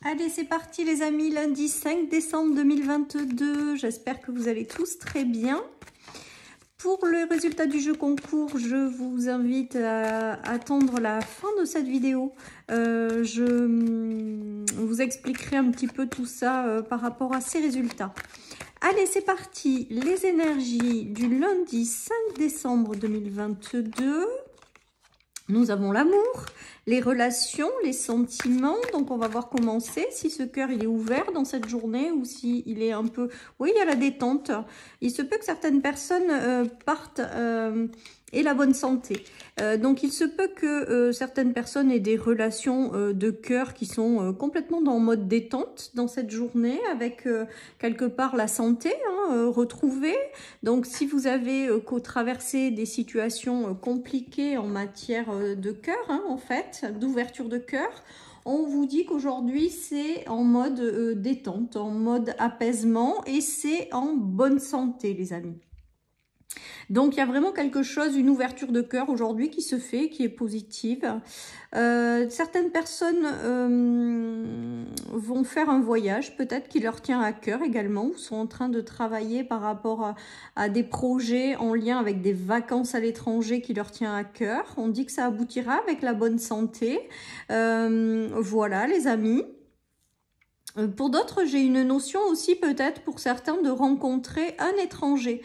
Allez, c'est parti les amis, lundi 5 décembre 2022. J'espère que vous allez tous très bien. Pour le résultat du jeu concours, je vous invite à attendre la fin de cette vidéo. Je vous expliquerai un petit peu tout ça par rapport à ces résultats. Allez, c'est parti. Les énergies du lundi 5 décembre 2022. Nous avons l'amour, les relations, les sentiments. Donc, on va voir comment c'est. Si ce cœur, il est ouvert dans cette journée ou si il est un peu... Oui, il y a la détente. Il se peut que certaines personnes partent et la bonne santé. Donc, il se peut que certaines personnes aient des relations de cœur qui sont complètement dans mode détente dans cette journée avec quelque part la santé retrouvée. Donc, si vous avez traversé des situations compliquées en matière de cœur, en fait, d'ouverture de cœur, on vous dit qu'aujourd'hui, c'est en mode détente, en mode apaisement et c'est en bonne santé, les amis. Donc, il y a vraiment quelque chose, une ouverture de cœur aujourd'hui qui se fait, qui est positive. Certaines personnes vont faire un voyage, peut-être qui leur tient à cœur également, ou sont en train de travailler par rapport à des projets en lien avec des vacances à l'étranger qui leur tient à cœur. On dit que ça aboutira avec la bonne santé. Voilà les amis. Pour d'autres, j'ai une notion aussi peut-être pour certains de rencontrer un étranger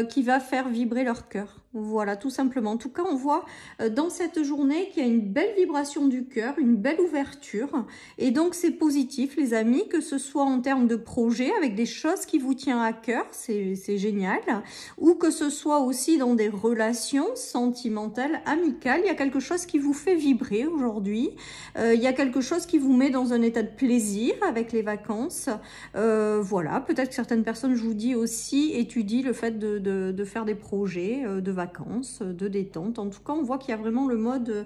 qui va faire vibrer leur cœur. Voilà, tout simplement. En tout cas, on voit dans cette journée qu'il y a une belle vibration du cœur, une belle ouverture. Et donc, c'est positif, les amis, que ce soit en termes de projet, avec des choses qui vous tiennent à cœur, c'est génial. Ou que ce soit aussi dans des relations sentimentales, amicales. Il y a quelque chose qui vous fait vibrer aujourd'hui. Il y a quelque chose qui vous met dans un état de plaisir avec les vacances. Voilà, peut-être que certaines personnes, je vous dis aussi, étudient le fait de faire des projets de vacances, de détente. En tout cas, on voit qu'il y a vraiment le mode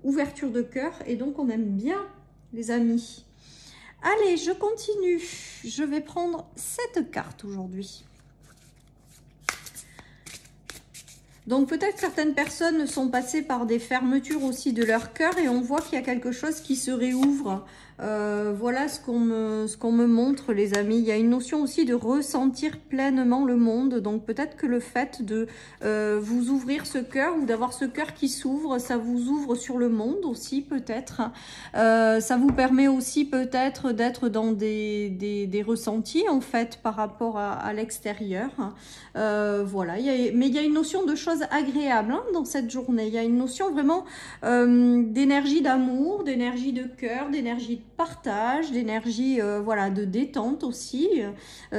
ouverture de cœur et donc on aime bien les amis. Allez, je continue. Je vais prendre cette carte aujourd'hui. Donc peut-être certaines personnes sont passées par des fermetures aussi de leur cœur et on voit qu'il y a quelque chose qui se réouvre. Voilà ce qu'on me montre les amis. Il y a une notion aussi de ressentir pleinement le monde. Donc peut-être que le fait de vous ouvrir ce cœur ou d'avoir ce cœur qui s'ouvre, ça vous ouvre sur le monde aussi peut-être. Ça vous permet aussi peut-être d'être dans des ressentis en fait par rapport à l'extérieur. Voilà, mais il y a une notion de choses agréables dans cette journée. Il y a une notion vraiment d'énergie d'amour, d'énergie de cœur, d'énergie de partage, d'énergie voilà, de détente aussi.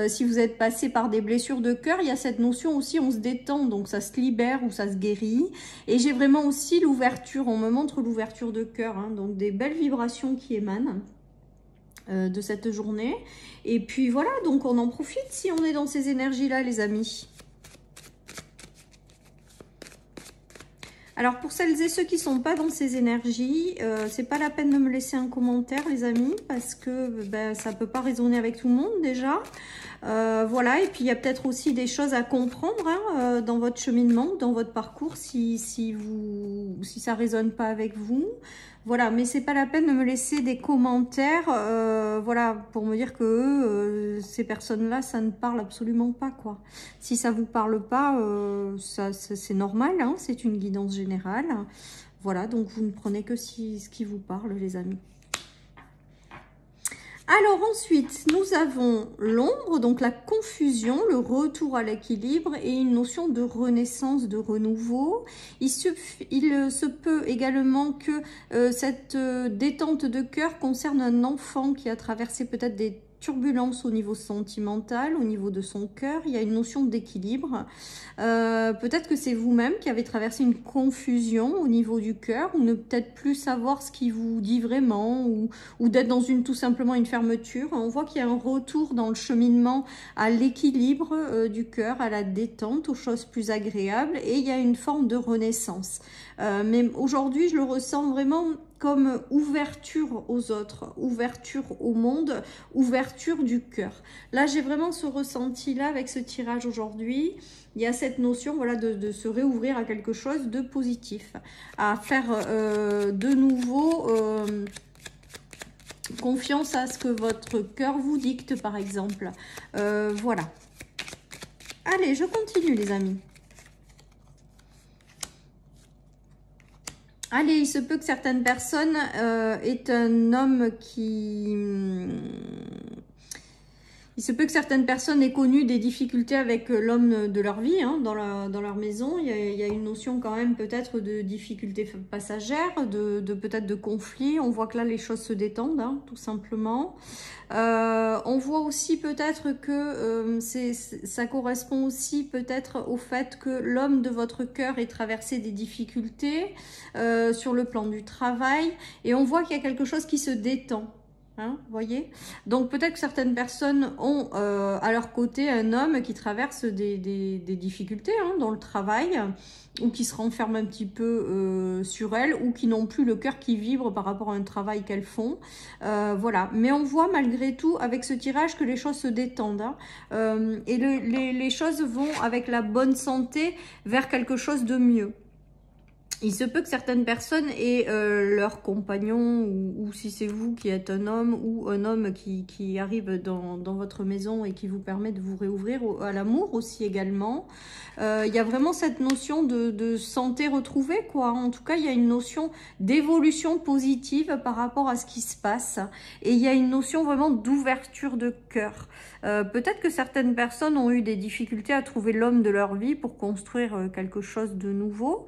Si vous êtes passé par des blessures de cœur, il y a cette notion aussi, on se détend, donc ça se libère ou ça se guérit. Et j'ai vraiment aussi l'ouverture, on me montre l'ouverture de cœur, donc des belles vibrations qui émanent de cette journée. Et puis voilà, donc on en profite si on est dans ces énergies-là, les amis. Alors pour celles et ceux qui ne sont pas dans ces énergies, c'est pas la peine de me laisser un commentaire les amis, parce que ça ne peut pas résonner avec tout le monde déjà. Voilà, et puis il y a peut-être aussi des choses à comprendre dans votre cheminement, dans votre parcours, si ça ne résonne pas avec vous. Voilà, mais c'est pas la peine de me laisser des commentaires, voilà, pour me dire que ces personnes-là, ça ne parle absolument pas, quoi. Si ça vous parle pas, c'est normal, c'est une guidance générale. Voilà, donc vous ne prenez que ce qui vous parle, les amis. Alors ensuite, nous avons l'ombre, donc la confusion, le retour à l'équilibre et une notion de renaissance, de renouveau. Il se peut également que cette détente de cœur concerne un enfant qui a traversé peut-être des turbulences au niveau sentimental, au niveau de son cœur. Il y a une notion d'équilibre. Peut-être que c'est vous-même qui avez traversé une confusion au niveau du cœur, ou ne peut-être plus savoir ce qui vous dit vraiment, ou d'être dans tout simplement une fermeture. On voit qu'il y a un retour dans le cheminement à l'équilibre du cœur, à la détente, aux choses plus agréables, et il y a une forme de renaissance. Mais aujourd'hui, je le ressens vraiment comme ouverture aux autres, ouverture au monde, ouverture du cœur. Là, j'ai vraiment ce ressenti-là avec ce tirage aujourd'hui. Il y a cette notion, voilà, de se réouvrir à quelque chose de positif, à faire de nouveau Confiance à ce que votre cœur vous dicte, par exemple. Voilà. Allez, je continue, les amis. Allez, il se peut que certaines personnes aient un homme qui... Il se peut que certaines personnes aient connu des difficultés avec l'homme de leur vie, hein, dans leur maison. Il y a une notion quand même peut-être de difficultés passagères, de peut-être de conflits. On voit que là, les choses se détendent, hein, tout simplement. On voit aussi peut-être que ça correspond aussi peut-être au fait que l'homme de votre cœur ait traversé des difficultés sur le plan du travail. Et on voit qu'il y a quelque chose qui se détend. Hein, voyez, donc peut-être que certaines personnes ont à leur côté un homme qui traverse des difficultés, hein, dans le travail, ou qui se renferme un petit peu sur elles, ou qui n'ont plus le cœur qui vibre par rapport à un travail qu'elles font. Voilà, mais on voit malgré tout avec ce tirage que les choses se détendent, hein, et les choses vont avec la bonne santé vers quelque chose de mieux. Il se peut que certaines personnes aient leur compagnon, ou si c'est vous qui êtes un homme, ou un homme qui arrive dans votre maison et qui vous permet de vous réouvrir à l'amour aussi également. Il y a vraiment cette notion de santé retrouvée, quoi. En tout cas, il y a une notion d'évolution positive par rapport à ce qui se passe. Et il y a une notion vraiment d'ouverture de cœur. Peut-être que certaines personnes ont eu des difficultés à trouver l'homme de leur vie pour construire quelque chose de nouveau.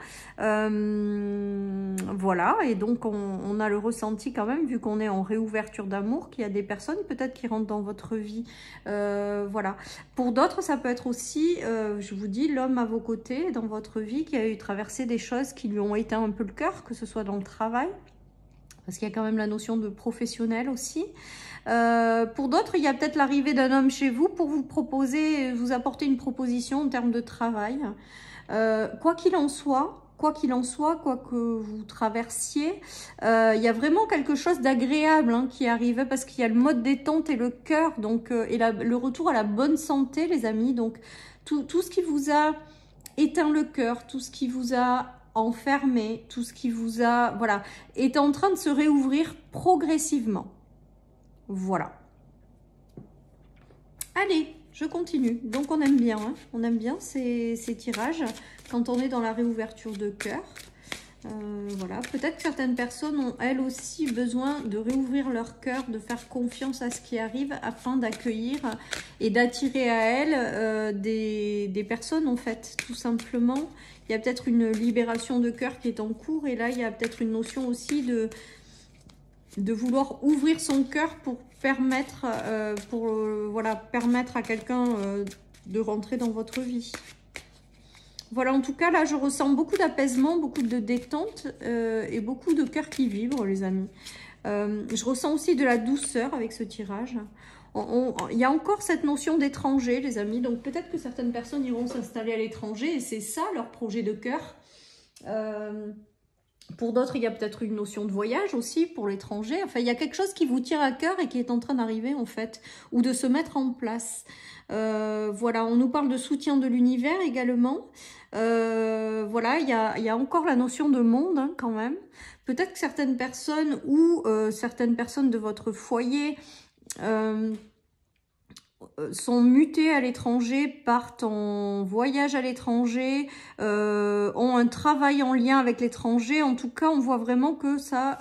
Voilà, et donc on a le ressenti quand même, vu qu'on est en réouverture d'amour, qu'il y a des personnes peut-être qui rentrent dans votre vie. Voilà. Pour d'autres, ça peut être aussi, je vous dis, l'homme à vos côtés, dans votre vie, qui a eu traversé des choses qui lui ont éteint un peu le cœur, que ce soit dans le travail, parce qu'il y a quand même la notion de professionnel aussi. Pour d'autres, il y a peut-être l'arrivée d'un homme chez vous pour vous proposer, vous apporter une proposition en termes de travail. Quoi qu'il en soit, quoi que vous traversiez, il y a vraiment quelque chose d'agréable, hein, qui arrive, parce qu'il y a le mode détente et le cœur, donc et le retour à la bonne santé, les amis. Donc tout ce qui vous a éteint le cœur, tout ce qui vous a enfermé, tout ce qui vous a, voilà, est en train de se réouvrir progressivement. Voilà. Allez, je continue. Donc on aime bien, hein, on aime bien ces tirages quand on est dans la réouverture de cœur. Voilà, peut-être que certaines personnes ont elles aussi besoin de réouvrir leur cœur, de faire confiance à ce qui arrive afin d'accueillir et d'attirer à elles des personnes, en fait, tout simplement. Il y a peut-être une libération de cœur qui est en cours, et là il y a peut-être une notion aussi de vouloir ouvrir son cœur pour permettre, voilà, permettre à quelqu'un de rentrer dans votre vie. Voilà, en tout cas, là, je ressens beaucoup d'apaisement, beaucoup de détente et beaucoup de cœur qui vibre, les amis. Je ressens aussi de la douceur avec ce tirage. Il y a encore cette notion d'étranger, les amis. Donc, peut-être que certaines personnes iront s'installer à l'étranger et c'est ça leur projet de cœur. Pour d'autres, il y a peut-être une notion de voyage aussi pour l'étranger. Enfin, il y a quelque chose qui vous tire à cœur et qui est en train d'arriver, en fait, ou de se mettre en place. Voilà, on nous parle de soutien de l'univers également. Voilà, il y a encore la notion de monde, hein, quand même. Peut-être que certaines personnes ou certaines personnes de votre foyer sont mutés à l'étranger, partent en voyage à l'étranger, ont un travail en lien avec l'étranger. En tout cas, on voit vraiment que ça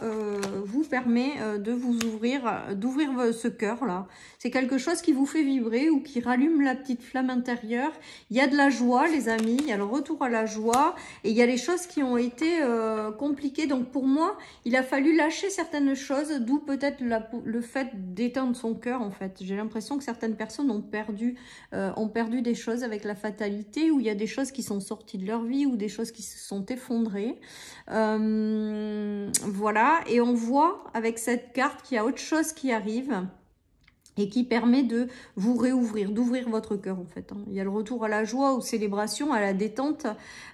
vous permet de vous ouvrir, d'ouvrir ce cœur-là. C'est quelque chose qui vous fait vibrer ou qui rallume la petite flamme intérieure. Il y a de la joie, les amis, il y a le retour à la joie et il y a les choses qui ont été compliquées. Donc pour moi, il a fallu lâcher certaines choses, d'où peut-être le fait d'éteindre son cœur, en fait. J'ai l'impression que certaines personnes ont perdu des choses avec la fatalité, où il y a des choses qui sont sorties de leur vie ou des choses qui se sont effondrées. Voilà, et on voit avec cette carte qu'il y a autre chose qui arrive et qui permet de vous réouvrir, d'ouvrir votre cœur, en fait. Il y a le retour à la joie, aux célébrations, à la détente,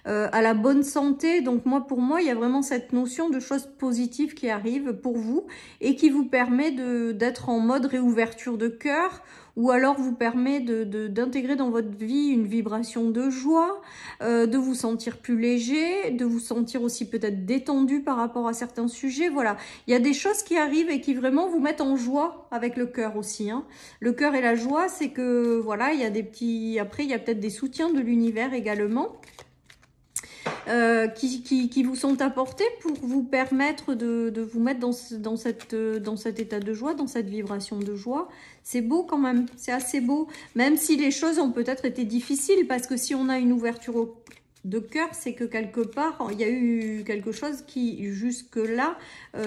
à la bonne santé. Donc pour moi, il y a vraiment cette notion de choses positives qui arrivent pour vous et qui vous permet d'être en mode réouverture de cœur, ou alors vous permet d'intégrer dans votre vie une vibration de joie, de vous sentir plus léger, de vous sentir aussi peut-être détendu par rapport à certains sujets. Voilà, il y a des choses qui arrivent et qui vraiment vous mettent en joie avec le cœur aussi, hein. Le cœur et la joie, c'est que voilà, il y a des petits... Après, il y a peut-être des soutiens de l'univers également. Qui vous sont apportés pour vous permettre de vous mettre dans cet état de joie, dans cette vibration de joie. C'est beau quand même, c'est assez beau, même si les choses ont peut-être été difficiles, parce que si on a une ouverture de cœur, c'est que quelque part, il y a eu quelque chose qui, jusque-là,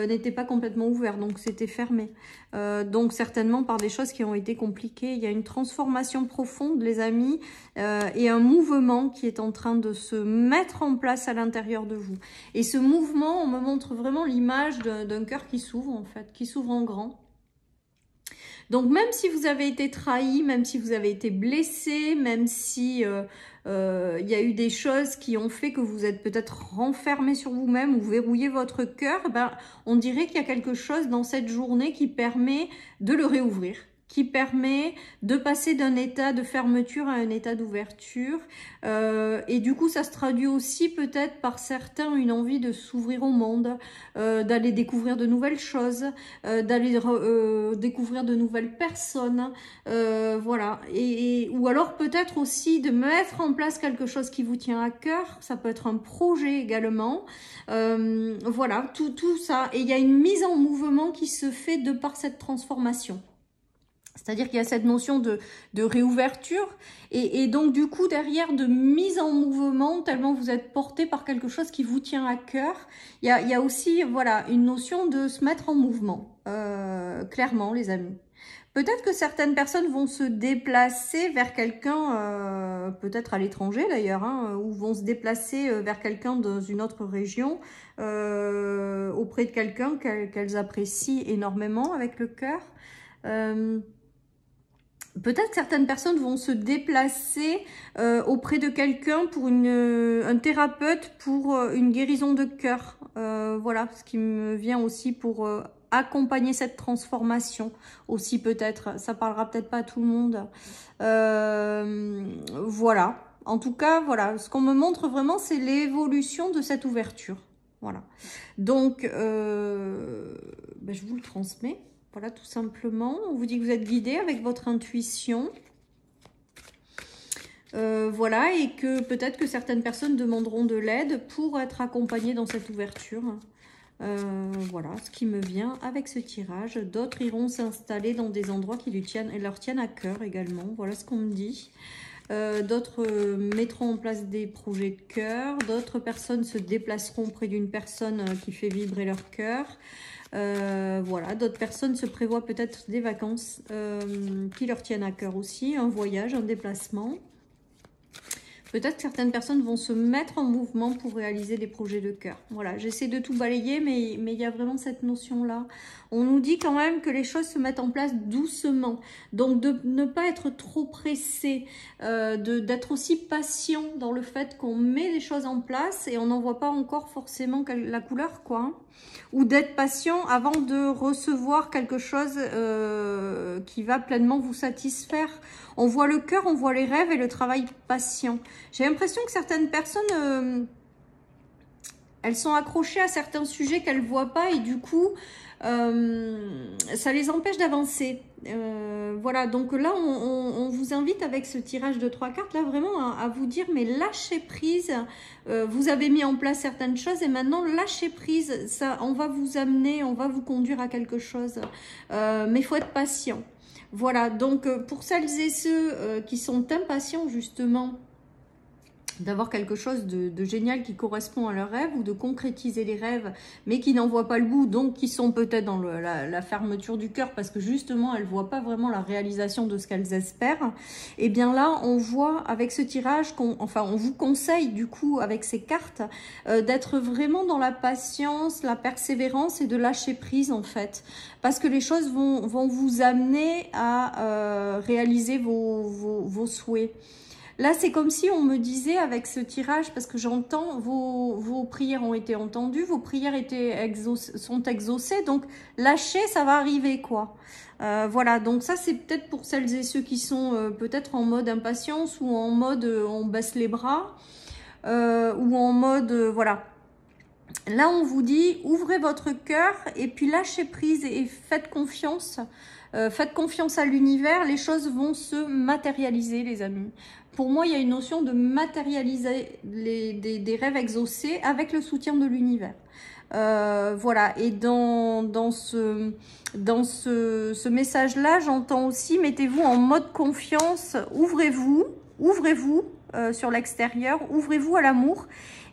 n'était pas complètement ouvert, donc c'était fermé. Donc certainement par des choses qui ont été compliquées. Il y a une transformation profonde, les amis, et un mouvement qui est en train de se mettre en place à l'intérieur de vous. Et ce mouvement, on me montre vraiment l'image d'un cœur qui s'ouvre, en fait, qui s'ouvre en grand. Donc même si vous avez été trahi, même si vous avez été blessé, même si y a eu des choses qui ont fait que vous êtes peut-être renfermé sur vous-même ou verrouillé votre cœur, ben, on dirait qu'il y a quelque chose dans cette journée qui permet de le réouvrir, qui permet de passer d'un état de fermeture à un état d'ouverture. Et du coup, ça se traduit aussi peut-être par certains une envie de s'ouvrir au monde, d'aller découvrir de nouvelles choses, d'aller découvrir de nouvelles personnes, voilà. Ou alors peut-être aussi de mettre en place quelque chose qui vous tient à cœur. Ça peut être un projet également. Voilà, tout ça. Et il y a une mise en mouvement qui se fait de par cette transformation. C'est-à-dire qu'il y a cette notion de réouverture et donc du coup derrière de mise en mouvement, tellement vous êtes porté par quelque chose qui vous tient à cœur. Il y a aussi voilà, une notion de se mettre en mouvement, clairement les amis. Peut-être que certaines personnes vont se déplacer vers quelqu'un, peut-être à l'étranger d'ailleurs, hein, ou vont se déplacer vers quelqu'un dans une autre région, auprès de quelqu'un qu'elles apprécient énormément avec le cœur. Peut-être certaines personnes vont se déplacer auprès de quelqu'un pour un thérapeute pour une guérison de cœur. Voilà, ce qui me vient aussi pour accompagner cette transformation aussi peut-être. Ça parlera peut-être pas à tout le monde. Voilà. En tout cas, voilà, ce qu'on me montre vraiment, c'est l'évolution de cette ouverture. Voilà. Donc, ben, je vous le transmets. Voilà, tout simplement. On vous dit que vous êtes guidé avec votre intuition. Voilà, et que peut-être que certaines personnes demanderont de l'aide pour être accompagnées dans cette ouverture. Voilà, ce qui me vient avec ce tirage. D'autres iront s'installer dans des endroits qui leur tiennent à cœur également. Voilà ce qu'on me dit. D'autres mettront en place des projets de cœur. D'autres personnes se déplaceront près d'une personne qui fait vibrer leur cœur. Voilà, d'autres personnes se prévoient peut-être des vacances qui leur tiennent à cœur aussi, un voyage, un déplacement. Peut-être que certaines personnes vont se mettre en mouvement pour réaliser des projets de cœur. Voilà, j'essaie de tout balayer, mais il y a vraiment cette notion-là. On nous dit quand même que les choses se mettent en place doucement. Donc, de ne pas être trop pressé, d'être aussi patient dans le fait qu'on met des choses en place et on n'en voit pas encore forcément la couleur, quoi. Hein. Ou d'être patient avant de recevoir quelque chose qui va pleinement vous satisfaire. On voit le cœur, on voit les rêves et le travail patient. J'ai l'impression que certaines personnes, elles sont accrochées à certains sujets qu'elles ne voient pas et du coup, ça les empêche d'avancer. Voilà, donc là, on vous invite avec ce tirage de 3 cartes, là, vraiment à vous dire, mais lâchez prise. Vous avez mis en place certaines choses et maintenant, lâchez prise. Ça, on va vous amener, on va vous conduire à quelque chose. Mais il faut être patient. Voilà, donc pour celles et ceux qui sont impatients justement d'avoir quelque chose de génial qui correspond à leurs rêves ou de concrétiser les rêves mais qui n'en voient pas le bout, donc qui sont peut-être dans la fermeture du cœur parce que justement elles ne voient pas vraiment la réalisation de ce qu'elles espèrent, et bien là on voit avec ce tirage, on vous conseille du coup avec ces cartes d'être vraiment dans la patience, la persévérance et de lâcher prise en fait, parce que les choses vont vous amener à réaliser vos souhaits. Là, c'est comme si on me disait avec ce tirage, parce que j'entends vos prières ont été entendues, vos prières sont exaucées, donc lâchez, ça va arriver, quoi. Voilà, donc ça, c'est peut-être pour celles et ceux qui sont peut-être en mode impatience ou en mode on baisse les bras, ou en mode, voilà. Là, on vous dit, ouvrez votre cœur et puis lâchez prise et faites confiance. Faites confiance à l'univers, les choses vont se matérialiser, les amis. Pour moi, il y a une notion de matérialiser des rêves exaucés avec le soutien de l'univers. Voilà, et dans ce message-là, j'entends aussi, mettez-vous en mode confiance, ouvrez-vous sur l'extérieur, ouvrez-vous à l'amour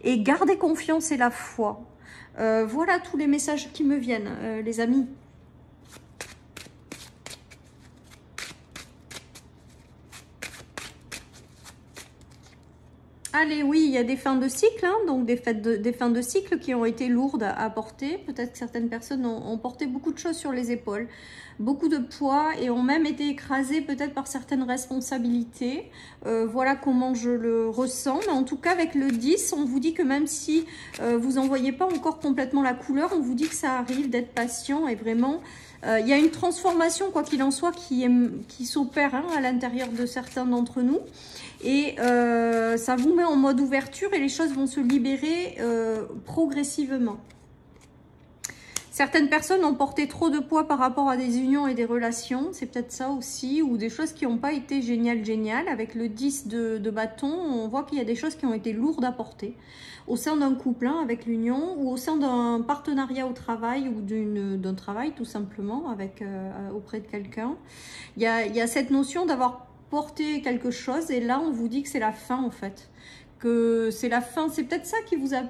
et gardez confiance et la foi. Voilà tous les messages qui me viennent, les amis. Allez, oui, il y a des fins de cycle, hein, donc des fins de cycle qui ont été lourdes à porter. Peut-être que certaines personnes ont porté beaucoup de choses sur les épaules, beaucoup de poids et ont même été écrasées peut-être par certaines responsabilités. Voilà comment je le ressens. Mais en tout cas, avec le 10, on vous dit que même si vous n'en voyez pas encore complètement la couleur, on vous dit que ça arrive, d'être patient et vraiment... il y a une transformation, quoi qu'il en soit, qui s'opère hein, à l'intérieur de certains d'entre nous. Et ça vous met en mode ouverture et les choses vont se libérer progressivement. Certaines personnes ont porté trop de poids par rapport à des unions et des relations. C'est peut-être ça aussi. Ou des choses qui n'ont pas été géniales. Avec le 10 de bâton, on voit qu'il y a des choses qui ont été lourdes à porter. Au sein d'un couple, hein, avec l'union, ou au sein d'un partenariat au travail ou d'un travail tout simplement avec auprès de quelqu'un. Il y a cette notion d'avoir porté quelque chose et là on vous dit que c'est la fin en fait. Que c'est la fin, c'est peut-être ça qui vous a...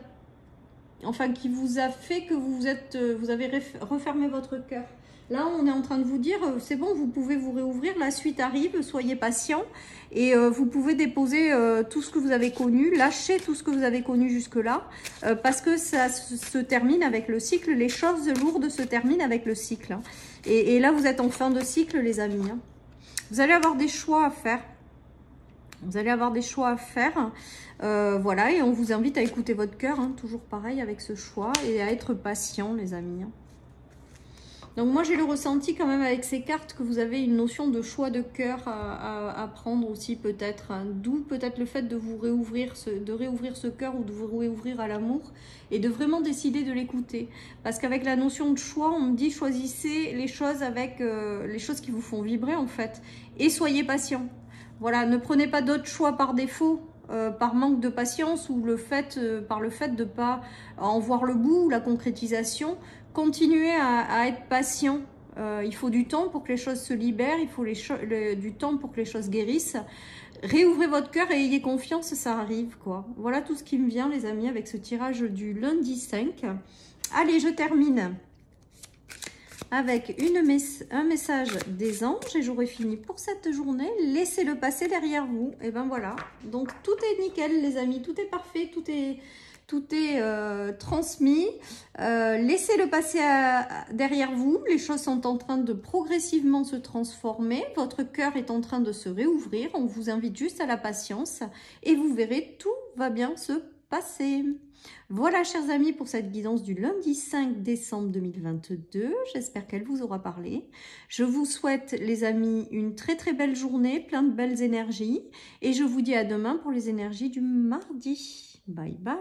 Enfin, qui vous a fait que vous avez refermé votre cœur. Là, on est en train de vous dire, c'est bon, vous pouvez vous réouvrir, la suite arrive, soyez patient. Et vous pouvez déposer tout ce que vous avez connu, lâcher tout ce que vous avez connu jusque-là. Parce que ça se termine avec le cycle, les choses lourdes se terminent avec le cycle. Hein. Et là, vous êtes en fin de cycle, les amis. Hein. Vous allez avoir des choix à faire. Vous allez avoir des choix à faire. Voilà, et on vous invite à écouter votre cœur, hein, toujours pareil avec ce choix, et à être patient, les amis. Hein. Donc moi, j'ai le ressenti quand même avec ces cartes que vous avez une notion de choix de cœur à prendre aussi peut-être. Hein. D'où peut-être le fait de vous réouvrir, de réouvrir ce cœur ou de vous réouvrir à l'amour et de vraiment décider de l'écouter. Parce qu'avec la notion de choix, on me dit choisissez les choses avec les choses qui vous font vibrer en fait. Et soyez patient. Voilà, ne prenez pas d'autres choix par défaut. Par manque de patience ou par le fait de ne pas en voir le bout ou la concrétisation, continuez à être patient. Il faut du temps pour que les choses se libèrent, il faut du temps pour que les choses guérissent. Réouvrez votre cœur et ayez confiance, ça arrive, quoi. Voilà tout ce qui me vient, les amis, avec ce tirage du lundi 5. Allez, je termine avec un message des anges et j'aurai fini pour cette journée. Laissez-le passer derrière vous. Et ben voilà. Donc tout est nickel, les amis. Tout est parfait. Tout est transmis. Laissez-le passer derrière vous. Les choses sont en train de progressivement se transformer. Votre cœur est en train de se réouvrir. On vous invite juste à la patience et vous verrez, tout va bien se passer. Voilà, chers amis, pour cette guidance du lundi 5 décembre 2022. J'espère qu'elle vous aura parlé. Je vous souhaite, les amis, une très très belle journée, plein de belles énergies. Et je vous dis à demain pour les énergies du mardi. Bye bye.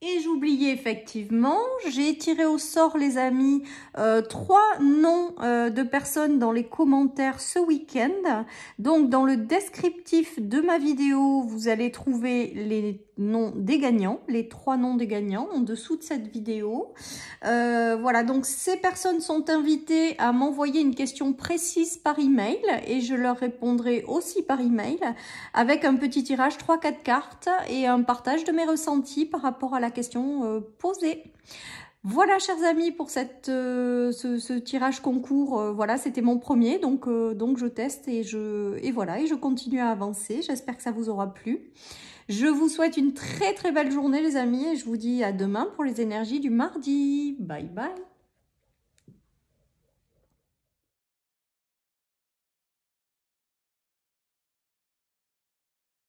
Et j'oubliais effectivement, j'ai tiré au sort, les amis, 3 noms de personnes dans les commentaires ce week-end. Donc, dans le descriptif de ma vidéo, vous allez trouver les noms des gagnants, les 3 noms des gagnants en dessous de cette vidéo. Voilà, donc ces personnes sont invitées à m'envoyer une question précise par email et je leur répondrai aussi par email avec un petit tirage 3-4 cartes et un partage de mes ressentis par rapport à la question posée. Voilà, chers amis, pour ce tirage concours. Voilà, c'était mon premier, donc je teste et voilà, et je continue à avancer. J'espère que ça vous aura plu. Je vous souhaite une très très belle journée, les amis, et je vous dis à demain pour les énergies du mardi. Bye bye.